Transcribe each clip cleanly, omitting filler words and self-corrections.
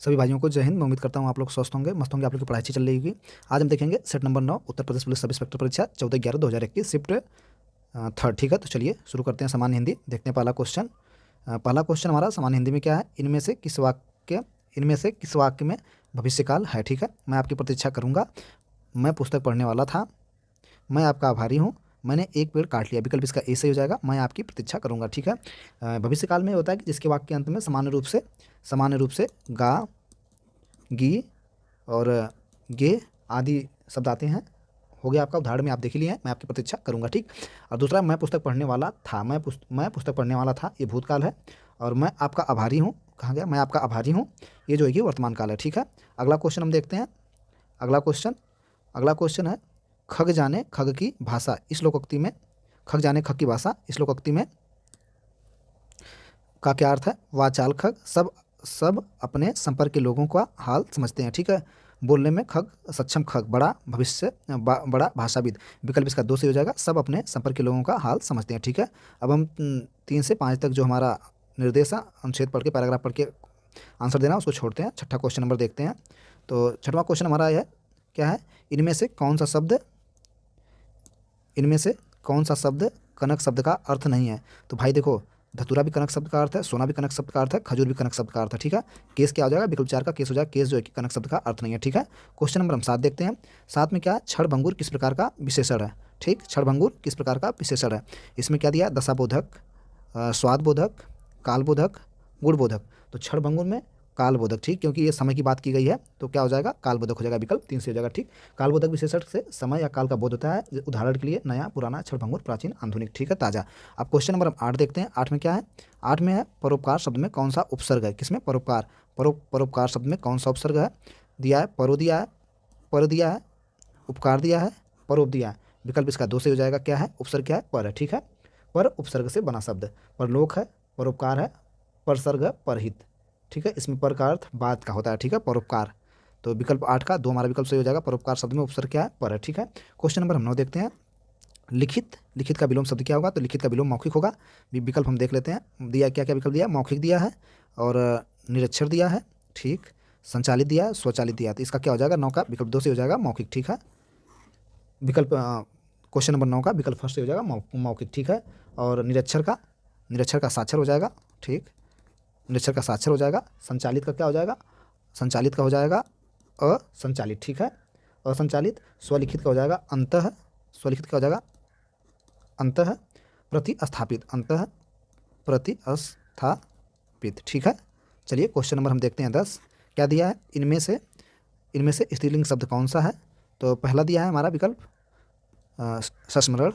सभी भाइयों को जय हिंद। मैं उम्मीद करता हूँ आप लोग स्वस्थ होंगे, मस्त होंगे, आप लोग की पढ़ाई अच्छी चल रही होगी। आज हम देखेंगे set number 9 Uttar Pradesh police sub inspector परीक्षा 14/11/2021 शिफ्ट थर्ड। ठीक है, तो चलिए शुरू करते हैं। सामान्य हिंदी देखते हैं। पहला क्वेश्चन हमारा सामान्य हिंदी में क्या है, इनमें से किस वाक्य में भविष्यकाल है। ठीक है, मैं आपकी प्रतीक्षा करूँगा, मैं पुस्तक पढ़ने वाला था, मैं आपका आभारी हूँ, मैंने एक पेड़ काट लिया। विकल्प इसका ए सही हो जाएगा, मैं आपकी प्रतीक्षा करूँगा। ठीक है, भविष्यकाल में होता है कि जिसके वाक्य के अंत में सामान्य रूप से गा, गी और गे आदि शब्द आते हैं। हो गया आपका, उदाहरण में आप देख ही लिए हैं, मैं आपकी प्रतीक्षा करूँगा। ठीक, और दूसरा मैं पुस्तक पढ़ने वाला था, मैं पुस्तक पढ़ने वाला था, ये भूतकाल है। और मैं आपका आभारी हूँ, कहाँ गया, मैं आपका आभारी हूँ, ये जो है कि वर्तमान काल है। ठीक है, अगला क्वेश्चन हम देखते हैं। अगला क्वेश्चन है खग जाने खग की भाषा इस लोकोक्ति में, खग जाने खग की भाषा इस लोकोक्ति में का क्या अर्थ है। वाचाल खग सब अपने संपर्क के लोगों का हाल समझते हैं। ठीक है, बोलने में खग सक्षम खग, बड़ा बड़ा भाषाविद। विकल्प इसका 2 से हो जाएगा, सब अपने संपर्क के लोगों का हाल समझते हैं। ठीक है, अब हम 3 से 5 तक जो हमारा निर्देश है, अनुच्छेद पढ़ के पैराग्राफ पढ़ के आंसर देना उसको छोड़ते हैं। छठा क्वेश्चन नंबर देखते हैं। तो छठवां क्वेश्चन हमारा यह क्या है, इनमें से कौन सा शब्द कनक शब्द का अर्थ नहीं है। तो भाई देखो, धतूरा भी कनक शब्द का अर्थ है, सोना भी कनक शब्द का अर्थ है, खजूर भी कनक शब्द का अर्थ है। ठीक है, केस क्या हो जाएगा, विकल्प 4 का केस हो जाएगा। केस जो है कि कनक शब्द का अर्थ नहीं है। ठीक है, क्वेश्चन नंबर हम 7 देखते हैं। 7 में क्या, क्षणभंगुर किस प्रकार का विशेषण है। ठीक, क्षणभंगुर किस प्रकार का विशेषण है। इसमें क्या दिया, दशाबोधक, स्वादबोधक, कालबोधक, गुणबोधक। तो क्षणभंगुर में कालबोधक। ठीक, क्योंकि ये समय की बात की गई है तो क्या हो जाएगा, कालबोधक हो जाएगा। विकल्प 3 से हो जाएगा। ठीक, कालबोधक विशेषण से समय या काल का बोध होता है। उदाहरण के लिए नया, पुराना, क्षणभंगुर, प्राचीन, आधुनिक। ठीक है, ताजा। अब क्वेश्चन नंबर 8 देखते हैं। 8 में क्या है, 8 में है परोपकार शब्द में कौन सा उपसर्ग है। किसमें, परोपकार, परोपकार शब्द में कौन सा उपसर्ग है। दिया है परो दिया है, पर दिया है, उपकार दिया है, परोप दिया है। विकल्प इसका 2 से हो जाएगा। क्या है, उपसर्ग क्या है, पर है। ठीक है, पर उपसर्ग से बना शब्द, परलोक है, परोपकार है, परसर्ग है, परहित। ठीक है, इसमें पर का अर्थ बात का होता है। ठीक है, परोपकार। तो विकल्प 8 का 2 हमारा विकल्प सही हो जाएगा। परोपकार शब्द में उपसर्ग क्या है, पर है। ठीक है, क्वेश्चन नंबर हम 9 देखते हैं। लिखित का विलोम शब्द क्या होगा। तो लिखित का विलोम मौखिक होगा। विकल्प हम देख लेते हैं। दिया क्या क्या विकल्प दिया, मौखिक दिया है और निरक्षर दिया है। ठीक, संचालित दिया है, स्वचालित दिया है। तो इसका क्या हो जाएगा, 9 का विकल्प 2 से हो जाएगा, मौखिक। ठीक है, विकल्प क्वेश्चन नंबर 9 का विकल्प फर्स्ट से हो जाएगा, मौखिक। ठीक है, और निरक्षर का साक्षर हो जाएगा। ठीक, निरक्षर का साक्षर हो जाएगा। संचालित का क्या हो जाएगा, संचालित का हो जाएगा असंचालित। ठीक है, असंचालित। स्वलिखित का हो जाएगा अंतः, स्वलिखित का हो जाएगा अंतः प्रतिस्थापित, अंतः प्रतिस्थापित। ठीक है, चलिए क्वेश्चन नंबर हम देखते हैं 10। क्या दिया है, इनमें से स्त्रीलिंग शब्द कौन सा है। तो पहला दिया है हमारा विकल्प संस्मरण,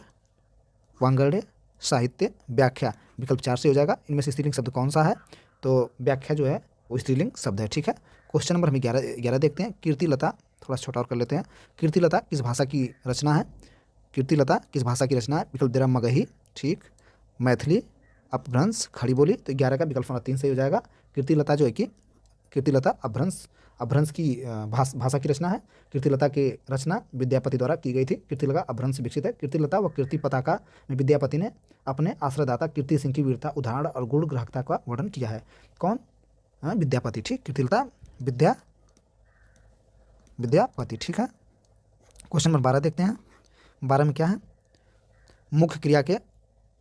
वांगड़े, साहित्य, व्याख्या। विकल्प 4 से हो जाएगा। इनमें से स्त्रीलिंग शब्द कौन सा है। तो व्याख्या जो है वो स्त्रीलिंग शब्द है। ठीक है, क्वेश्चन नंबर हमें 11 देखते हैं। कीर्तिलता, थोड़ा छोटा और कर लेते हैं। कीर्तिलता किस भाषा की रचना है। कीर्तिलता किस भाषा की रचना है। विकल्प दे रहा मगही, ठीक, मैथिली, अपभ्रंश, खड़ी बोली। तो 11 का विकल्प 3 से हो जाएगा। कीर्तिलता जो है कि कीर्तिलता अपभ्रंश की भाषा की रचना है। कीर्तिलता की रचना विद्यापति द्वारा की गई थी। कीर्तिलता अपभ्रंश से विकसित है। कीर्तिलता व कीर्ति पताका में विद्यापति ने अपने आश्रयदाता कीर्ति सिंह की वीरता, उदाहरण और गुण ग्राहकता का वर्णन किया है। कौन, विद्यापति। ठीक, कीर्तिलता विद्यापति। ठीक है, क्वेश्चन नंबर 12 देखते हैं। 12 में क्या है, मुख्य क्रिया के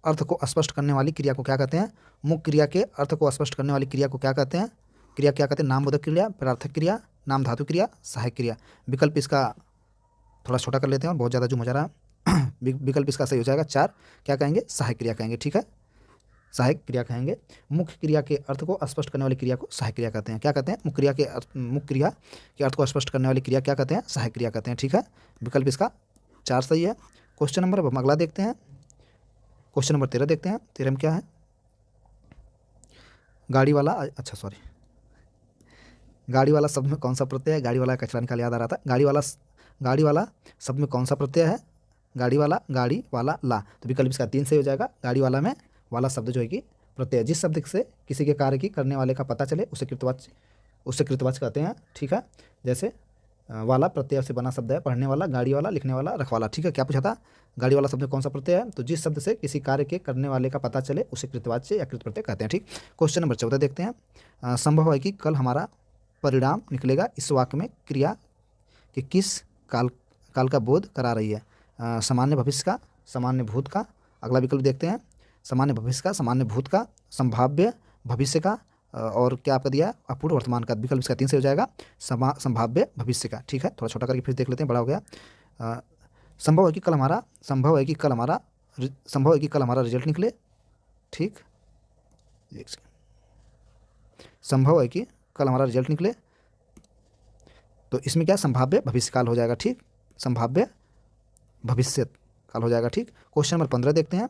अर्थ को स्पष्ट करने वाली क्रिया को क्या कहते हैं। मुख्य क्रिया के अर्थ को स्पष्ट करने वाली क्रिया को क्या कहते हैं। क्रिया क्या कहते हैं, नामबोधक क्रिया, प्रार्थक क्रिया, नाम धातु क्रिया, सहायक क्रिया। विकल्प इसका थोड़ा छोटा कर लेते हैं और बहुत ज़्यादा जूम हो जा रहा है। विकल्प इसका सही हो जाएगा 4। क्या कहेंगे, सहायक क्रिया कहेंगे। ठीक है, सहायक क्रिया कहेंगे। मुख्य क्रिया के अर्थ को स्पष्ट करने वाली क्रिया को सहायक क्रिया कहते हैं। क्या कहते हैं, मुख्य क्रिया के अर्थ को स्पष्ट करने वाली क्रिया क्या कहते हैं, सहायक क्रिया कहते हैं। ठीक है, विकल्प इसका 4 सही है। क्वेश्चन नंबर हम अगला देखते हैं। क्वेश्चन नंबर 13 देखते हैं। 13 में क्या है, गाड़ी वाला शब्द में कौन सा प्रत्यय है। गाड़ी वाला कचरा निकाल याद आ रहा था। गाड़ी वाला शब्द में कौन सा प्रत्यय है। गाड़ी वाला ला। तो विकल्प इसका 3 से हो जाएगा। गाड़ी वाला में वाला शब्द जो है कि प्रत्यय, जिस शब्द से किसी के कार्य की करने वाले का पता चले उसे कृतवाच्य कहते हैं। ठीक है, जैसे वाला प्रत्यय से बना शब्द है, पढ़ने वाला, गाड़ी वाला, लिखने वाला, रखवाला। ठीक है, क्या पूछा था, गाड़ी वाला शब्द में कौन सा प्रत्यय है। तो जिस शब्द से किसी कार्य के करने वाले का पता चले उसे कृतवाच्य या कृत प्रत्यय कहते हैं। ठीक, क्वेश्चन नंबर 14 देखते हैं। संभव है कि कल हमारा परिणाम निकलेगा इस वाक्य में क्रिया कि किस काल काल का बोध करा रही है। सामान्य भविष्य का, सामान्य भूत का। अगला विकल्प देखते हैं, सामान्य भविष्य का, सामान्य भूत का, संभाव्य भविष्य का, और क्या आपका दिया है, अपूर्व वर्तमान का। विकल्प इसका 3 से हो जाएगा, संभाव्य भविष्य का। ठीक है, थोड़ा छोटा करके फिर देख लेते हैं, बड़ा हो गया। संभव है कि कल हमारा संभव है कि कल हमारा रिजल्ट निकले। ठीक, संभव है कि कल हमारा रिजल्ट निकले, तो इसमें क्या संभाव्य भविष्य काल हो जाएगा। ठीक, संभाव्य भविष्य काल हो जाएगा। ठीक, क्वेश्चन नंबर 15 देखते हैं।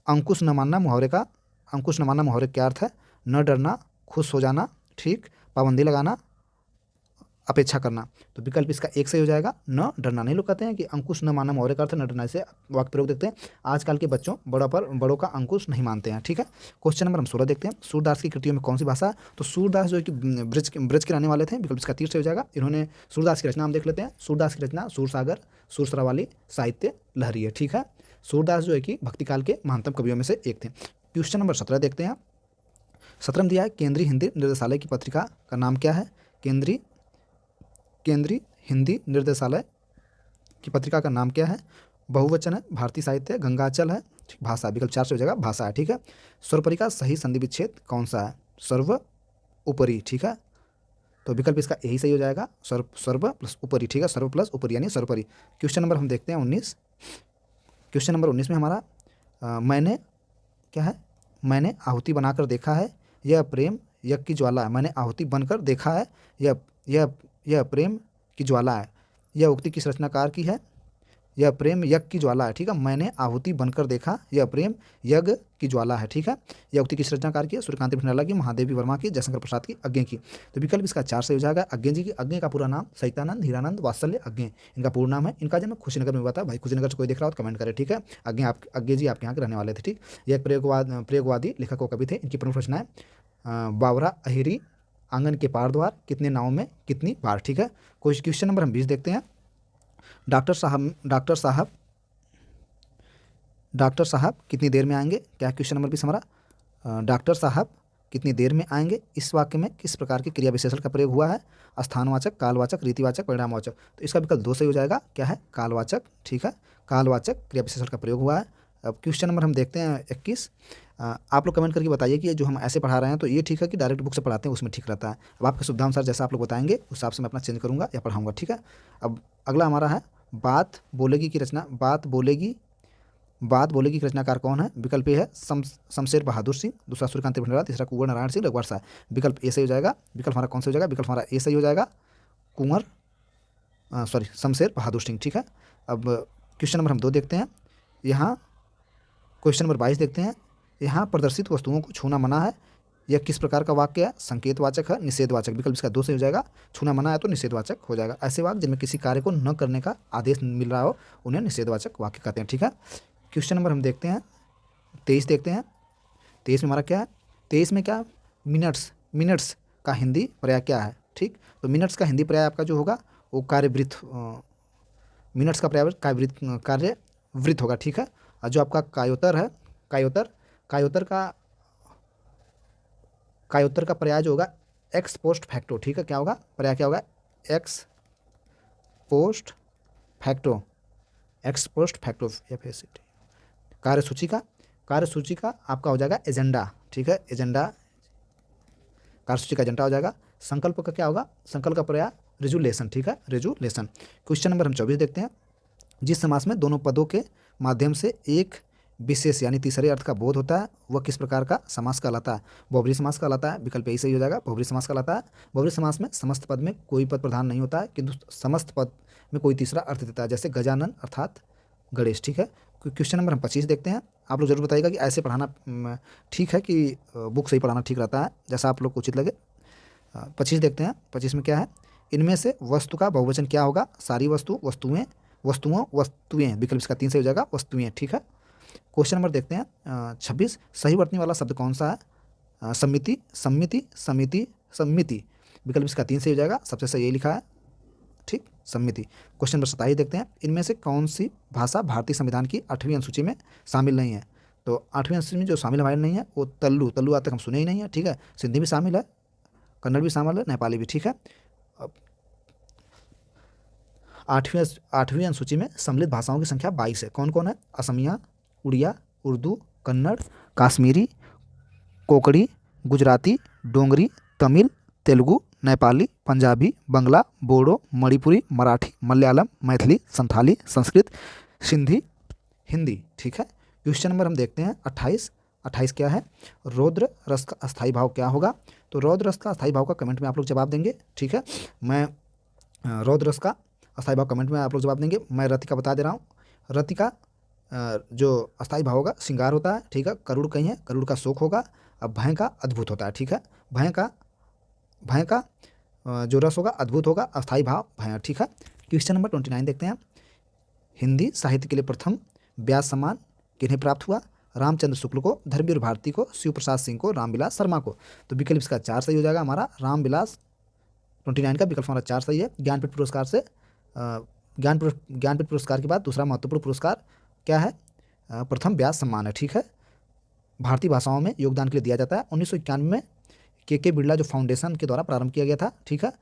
अंकुश न मानना मुहावरे का, अंकुश न मानना मुहावरे का क्या अर्थ है? न डरना, खुश हो जाना, ठीक, पाबंदी लगाना, अपेक्षा करना। तो विकल्प इसका 1 सही हो जाएगा, न डरना। नहीं लोग कहते हैं कि अंकुश न मानना मुहावरे का अर्थ न डरना। इसे वाक्य प्रयोग देखते हैं। आजकल के बच्चों बड़ों का अंकुश नहीं मानते हैं। ठीक है, क्वेश्चन नंबर हम 16 देखते हैं। सूरदास की कृतियों में कौन सी भाषा? तो सूरदास जो है कि ब्रज के रहने वाले थे। विकल्प इसका 30 से हो जाएगा। इन्होंने सूरदास की रचना हम देख लेते हैं। सूरदास की रचना सूरसागर, सुरसरावाली, साहित्य लहरी है। ठीक है, सूरदास जो है कि भक्तिकाल के महानतम कवियों में से एक थे। क्वेश्चन नंबर 17 देखते हैं। 17 में दिया है केंद्रीय हिंदी निर्देशालय की पत्रिका का नाम क्या है? केंद्रीय हिंदी निर्देशालय की पत्रिका का नाम क्या है? बहुवचन है, भारतीय साहित्य, गंगाचल है, ठीक, भाषा। विकल्प 4 से हो जाएगा, भाषा है। ठीक है, सर्वोपरि का सही संधि विच्छेद कौन सा है? सर्व उपरि। ठीक है, तो विकल्प इसका यही सही हो जाएगा, सर्व प्लस उपरि। ठीक है, सर्व प्लस उपरि यानी सर्वोपरि। क्वेश्चन नंबर हम देखते हैं 19। क्वेश्चन नंबर 19 में हमारा मैंने क्या है? मैंने आहुति बनाकर देखा है, यह प्रेम यज्ञ की ज्वाला है। मैंने आहुति बनकर देखा है, यह प्रेम की ज्वाला है। यह उक्ति किस रचनाकार की है? यह प्रेम यज्ञ की ज्वाला है। ठीक है, मैंने आहुति बनकर देखा, यह प्रेम यज्ञ की ज्वाला है। ठीक है, यह उक्ति किस रचनाकार की है? सूर्यकांत भंडारी की, महादेवी वर्मा की, जयशंकर प्रसाद की, अज्ञे की। तो विकल्प इसका 4 से हो जाएगा, अज्ञे जी की। अज्ञे का पूरा नाम सहितानंद हीरानंद वात्सल्य अज्ञे इनका पूर्ण नाम है। इनका जन्म कुशीनगर में हुआ था। भाई कुशीनगर से कोई देख रहा हो तो कमेंट करे। ठीक है, अज्ञे जी आपके यहाँ के रहने वाले थे। ठीक, यह एक प्रयोगवादी लेखक व कवि थे। इनकी प्रमुख रचनाएं बावरा, अहिरी, आंगन के पार द्वार, कितने नाव में कितनी बार। ठीक है, क्वेश्चन नंबर हम 20 देखते हैं। डॉक्टर साहब कितनी देर में आएंगे? क्या क्वेश्चन नंबर 20 हमारा? डॉक्टर साहब कितनी देर में आएंगे? इस वाक्य में किस प्रकार के क्रिया विशेषण का प्रयोग हुआ है? स्थानवाचक, कालवाचक, रीतिवाचक, परिणामवाचक। तो इसका विकल्प 2 सही हो जाएगा। क्या है? कालवाचक। ठीक है, कालवाचक क्रिया विशेषण का प्रयोग हुआ है। अब क्वेश्चन नंबर हम देखते हैं 21। आप लोग कमेंट करके बताइए कि जो हम ऐसे पढ़ा रहे हैं तो ये ठीक है कि डायरेक्ट बुक से पढ़ाते हैं उसमें ठीक रहता है। अब आपके सुविधानुसार जैसा आप लोग बताएंगे उस हिसाब से मैं अपना चेंज करूँगा या पढ़ाऊँगा। ठीक है, अब अगला हमारा है बात बोलेगी की रचना। बात बोलेगी की रचनाकार कौन है? विकल्प ए है शमशेर बहादुर सिंह, दूसरा सूर्यकांत भंडारी, तीसरा कुंवर नारायण सिंह, रघुवर शाह। विकल्प ए सही हो जाएगा। विकल्प हमारा कौन सा हो जाएगा? विकल्प हमारा ए सही हो जाएगा, शमशेर बहादुर सिंह। ठीक है, अब क्वेश्चन नंबर हम 2 देखते हैं। यहाँ क्वेश्चन नंबर 22 देखते हैं। यहाँ प्रदर्शित वस्तुओं को छूना मना है, यह किस प्रकार का वाक्य है? संकेतवाचक है, निषेधवाचक। विकल्प इसका 2 सही हो जाएगा। छूना मना है तो निषेधवाचक हो जाएगा। ऐसे वाक्य जिनमें किसी कार्य को न करने का आदेश मिल रहा हो उन्हें निषेधवाचक वाक्य कहते हैं। ठीक है, क्वेश्चन नंबर हम देखते हैं 23 देखते हैं। 23 में हमारा क्या है? 23 में क्या? मिनट्स का हिंदी पर्याय क्या है? ठीक, तो मिनट्स का हिंदी पर्याय आपका जो होगा वो कार्यवृत्त, मिनट्स का पर्याय कार्यवृत्त होगा। ठीक है, और जो आपका कायोतर है, कायोतर का पर्याय जो होगा एक्स पोस्ट फैक्टो। ठीक है, क्या होगा? पर्याय क्या होगा? X post facto FACT। कार्यसूची का आपका हो जाएगा एजेंडा। ठीक है, एजेंडा, कार्यसूची का एजेंडा हो जाएगा। संकल्प का क्या होगा? संकल्प का पर्याय रेजुलेशन। ठीक है, रेजुलेशन। क्वेश्चन नंबर हम 24 देखते हैं। जिस समास में दोनों पदों के माध्यम से एक विशेष यानी तीसरे अर्थ का बोध होता है वह किस प्रकार का समास कहलाता है? बहुब्री समास कहलाता है। विकल्प यही सही हो जाएगा, बहुब्री समास कहलाता है। बहुब्री समास में समस्त पद में कोई पद प्रधान नहीं होता है किंतु समस्त पद में कोई तीसरा अर्थ देता है, जैसे गजानन अर्थात गणेश। ठीक है, क्वेश्चन नंबर हम 25 देखते हैं। आप लोग जरूर बताइएगा कि ऐसे पढ़ाना ठीक है कि बुक से ही पढ़ाना ठीक रहता है, जैसा आप लोग को उचित लगे। 25 देखते हैं। 25 में क्या है? इनमें से वस्तु का बहुवचन क्या होगा? सारी वस्तु, वस्तुएं, वस्तुएं। विकल्प इसका 3 से हो जाएगा, वस्तुएं। ठीक है, क्वेश्चन नंबर देखते हैं 26। सही वर्तनी वाला शब्द कौन सा है? समिति, सम्मिति। विकल्प इसका 3 से हो जाएगा, सबसे सही यही लिखा है। ठीक, सम्मिति। क्वेश्चन नंबर 27 देखते हैं। इनमें से कौन सी भाषा भारतीय संविधान की 8वीं अनुसूची में शामिल नहीं है? तो 8वीं अनुसूची में जो शामिल हमारे नहीं है वो तल्लू आज तक हम सुने ही नहीं है। ठीक है, सिंधी भी शामिल है, कन्नड़ भी शामिल है, नेपाली भी, ठीक है। अब आठवीं अनुसूची में सम्मिलित भाषाओं की संख्या 22 है। कौन कौन है? असमिया, उड़िया, उर्दू, कन्नड़, काश्मीरी, कोंकणी, गुजराती, डोंगरी, तमिल, तेलुगु, नेपाली, पंजाबी, बंगला, बोडो, मणिपुरी, मराठी, मलयालम, मैथिली, संथाली, संस्कृत, सिंधी, हिंदी, ठीक है। क्वेश्चन नंबर हम देखते हैं 28 क्या है? रौद्र रस का अस्थायी भाव क्या होगा? तो रौद्र रस का अस्थायी भाव का कमेंट में आप लोग जवाब देंगे, ठीक है। मैं रौद्र रस का अस्थायी भाव कमेंट में आप लोग जवाब देंगे। मैं रति का बता दे रहा हूँ। रति का जो अस्थायी भाव होगा श्रृंगार होता है, ठीक है। करुड़ कहीं है, करुड़ का शोक होगा। अब भय का अद्भुत होता है, ठीक है। भय का जो रस होगा अद्भुत होगा, अस्थायी भाव भय, ठीक है। क्वेश्चन नंबर 29 देखते हैं। हिंदी साहित्य के लिए प्रथम व्यास सम्मान किन्हें प्राप्त हुआ? रामचंद्र शुक्ल को, धर्मवीर भारती को, शिव प्रसाद सिंह को, रामविलास शर्मा को। तो विकल्प इसका 4 सही हो जाएगा हमारा। रामविलास 29 का विकल्प हमारा 4 सही है। ज्ञानपीठ पुरस्कार से ज्ञानपीठ पुरस्कार के बाद दूसरा महत्वपूर्ण पुरस्कार क्या है? प्रथम व्यास सम्मान है, ठीक है। भारतीय भाषाओं में योगदान के लिए दिया जाता है। 1991 में के बिरला जो फाउंडेशन के द्वारा प्रारंभ किया गया था, ठीक है।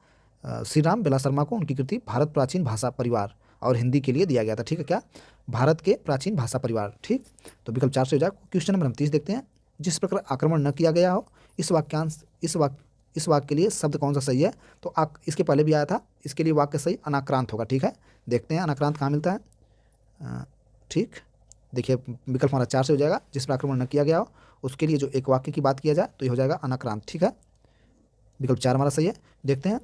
श्री राम विलास शर्मा को उनकी कृति भारत प्राचीन भाषा परिवार और हिंदी के लिए दिया गया था, ठीक है। क्या? भारत के प्राचीन भाषा परिवार, ठीक। तो विकल्प 4 से हो जाएगा। क्वेश्चन नंबर 29 देखते हैं। जिस प्रकार आक्रमण न किया गया हो, इस वाक्य के लिए शब्द कौन सा सही है? तो इसके पहले भी आया था, इसके लिए वाक्य सही अनाक्रांत होगा, ठीक है। देखते हैं अनाक्रांत कहाँ मिलता है, ठीक। देखिए विकल्प हमारा 4 से हो जाएगा। जिस पर आक्रमण न किया गया हो उसके लिए जो एक वाक्य की बात किया जाए तो ये हो जाएगा अनाक्रांत, ठीक है। विकल्प 4 हमारा सही है। देखते हैं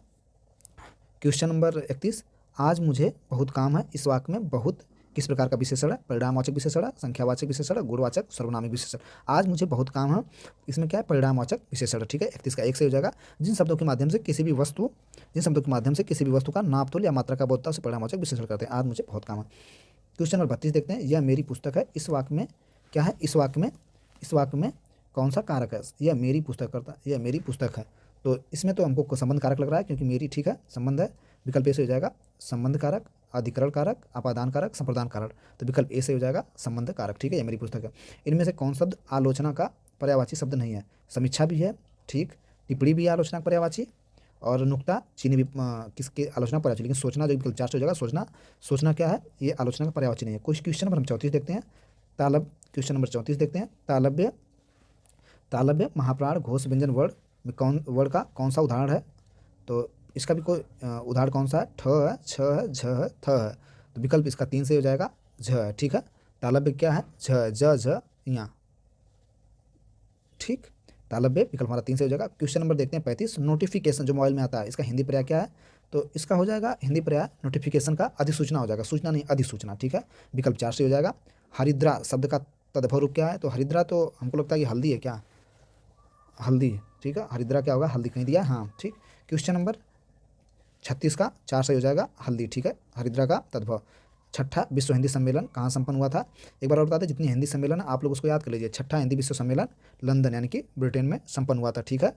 क्वेश्चन नंबर 31। आज मुझे बहुत काम है, इस वाक्य में बहुत किस प्रकार का विशेषण है? परिणामवाचक विशेषण है, संख्यावाचक विशेषण है, गुणवाचक, सर्वनामी विशेषण। आज मुझे बहुत काम है, इसमें क्या है? परिणामवाचक विशेषण, ठीक है। 31 का 1 से हो जाएगा। जिन शब्दों के माध्यम से किसी भी वस्तु का नाप तोल या मात्रा का बोधता उसे परिणामवाचक विशेषण करते हैं। आज मुझे बहुत काम है। क्वेश्चन नंबर 32 देखते हैं। यह मेरी पुस्तक है, इस वाक्य में क्या है? इस वाक्य में कौन सा कारक है? यह मेरी पुस्तक करता है, यह मेरी पुस्तक है। तो इसमें तो हमको संबंध कारक लग रहा है क्योंकि मेरी, ठीक है, संबंध है। विकल्प ए से हो जाएगा संबंध कारक, अधिकरण कारक, अपादान कारक, संप्रदान कारक। तो विकल्प ए से हो जाएगा संबंध कारक, ठीक है। यह मेरी पुस्तक है। इनमें से कौन शब्द आलोचना का पर्यायवाची शब्द नहीं है? समीक्षा भी है, ठीक। टिप्पणी भी है आलोचना का पर्यायवाची, और नुक्ता चीनी भी किसके आलोचना पर्यायवाची। लेकिन सोचना जो विकल्प 4 से हो जाएगा। सोचना क्या है? ये आलोचना का पर्यायवाची नहीं है। कुछ क्वेश्चन नंबर हम 34 देखते हैं। क्वेश्चन नंबर 34 देखते हैं। तालव्य महाप्राण घोष व्यंजन वर्ड का कौन सा उदाहरण है? तो इसका भी कोई उदाहरण कौन सा है? ठ है, छ है, झ है, थ है। तो विकल्प इसका 3 से हो जाएगा, झ है, ठीक है। तालव्य क्या है? झ, ज, झ, यहाँ, ठीक। तालव्य विकल्प हमारा 3 से हो जाएगा। क्वेश्चन नंबर देखते हैं 35। नोटिफिकेशन जो मोबाइल में आता है, इसका हिंदी पर्याय क्या है? तो इसका हो जाएगा हिंदी पर्याय नोटिफिकेशन का अधिसूचना हो जाएगा। सूचना नहीं, अधिसूचना, ठीक है। विकल्प 4 से हो जाएगा। हरिद्रा शब्द का तद्भव रूप क्या है? तो हरिद्रा तो हमको लगता है कि हल्दी है, क्या? हल्दी, ठीक है। हरिद्रा क्या होगा? हल्दी कहीं दिया, हाँ, ठीक। क्वेश्चन नंबर 36 का 4 से हो जाएगा हल्दी, ठीक है। हरिद्रा का तद्भव। 6ठा विश्व हिंदी सम्मेलन कहाँ संपन्न हुआ था? एक बार और बता दें, जितनी हिंदी सम्मेलन है आप लोग उसको याद कर लीजिए। 6ठा हिंदी विश्व सम्मेलन लंदन यानी कि ब्रिटेन में संपन्न हुआ था, ठीक है।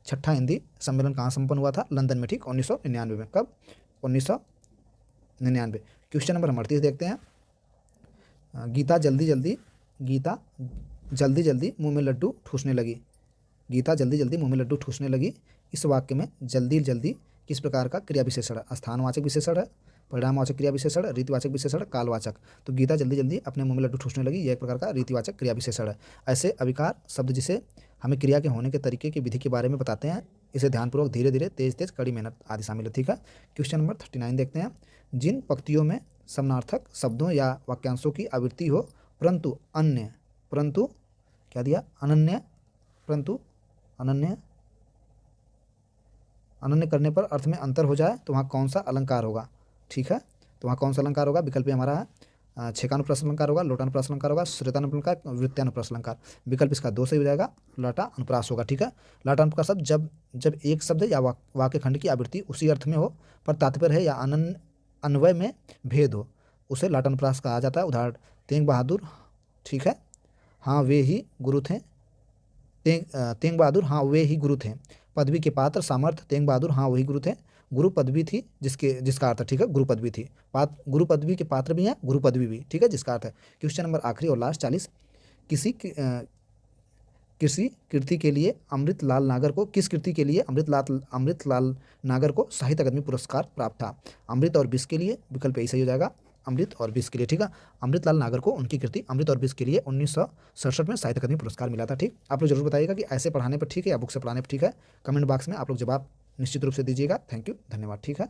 6ठा हिंदी सम्मेलन कहाँ संपन्न हुआ था? लंदन में, ठीक। 1999 में। कब? 1999। क्वेश्चन नंबर 38 देखते हैं। गीता जल्दी जल्दी मुँह में लड्डू ठूसने लगी। गीता जल्दी जल्दी मुँह में लड्डू ठूसने लगी। इस वाक्य में जल्दी जल्दी किस प्रकार का क्रिया विशेषण है? स्थानवाचक विशेषण है, परिणामवाचक क्रिया विशेषण, रीतिवाचक विशेषण, कालवाचक। तो गीता जल्दी जल्दी अपने मुंह में लड्डू ठूसने लगी, यह एक प्रकार का रीतिवाचक क्रिया विशेषण है। ऐसे अविकार शब्द जिसे हमें क्रिया के होने के तरीके की विधि के बारे में बताते हैं, इसे ध्यानपूर्वक धीरे धीरे तेज कड़ी मेहनत आदि शामिल है, ठीक है। क्वेश्चन नंबर 39 देखते हैं। जिन पंक्तियों में समानार्थक शब्दों या वाक्यांशों की आवृत्ति हो परंतु क्या दिया? अनन्य करने पर अर्थ में अंतर हो जाए तो वहाँ कौन सा अलंकार होगा? ठीक है, तो वहाँ कौन सा अलंकार होगा? विकल्प हमारा है छेकानुप्रास अलंकार होगा, लोटानुप्रास अलंकार होगा, श्वेतानुप्रास, वृत्तानुप्रास अलंकार। विकल्प इसका 2 सही हो जाएगा, लाटा अनुप्रास होगा, ठीक है। लाटा अनुप्रास शब्द जब एक शब्द या वाक्य खंड की आवृत्ति उसी अर्थ में हो पर तात्पर्य है या अन्वय में भेद हो, उसे लाटा अनुप्रास कहा जाता है। उदाहरण तेंग बहादुर, ठीक है, हाँ वे ही गुरु थे। तेंग बहादुर, हाँ वे ही गुरु थे। पदवी के पात्र सामर्थ्य, तेंग बहादुर, हाँ वही गुरु थे। गुरु पदवी थी जिसका अर्थ है, ठीक है, गुरु पदवी थी। गुरु पदवी के पात्र भी हैं, गुरु पदवी भी, ठीक है, जिसका अर्थ है। क्वेश्चन नंबर आखिरी और लास्ट 40। किसी कृति के लिए अमृतलाल नागर को किस कृति के लिए अमृतलाल नागर को साहित्य अकादमी पुरस्कार प्राप्त था? अमृत और विष के लिए, विकल्प ए सही हो जाएगा, अमृत और विष के लिए। ठीक है, अमृतलाल नागर को उनकी कृति अमृत और विष के लिए 1967 में साहित्य अकादमी पुरस्कार मिला था। ठीक, आप लोग जरूर बताइएगा कि ऐसे पढ़ाने पर ठीक है या बुक से पढ़ाने पर ठीक है। कमेंट बॉक्स में आप लोग जवाब निश्चित रूप से दीजिएगा। थैंक यू, धन्यवाद। ठीक है।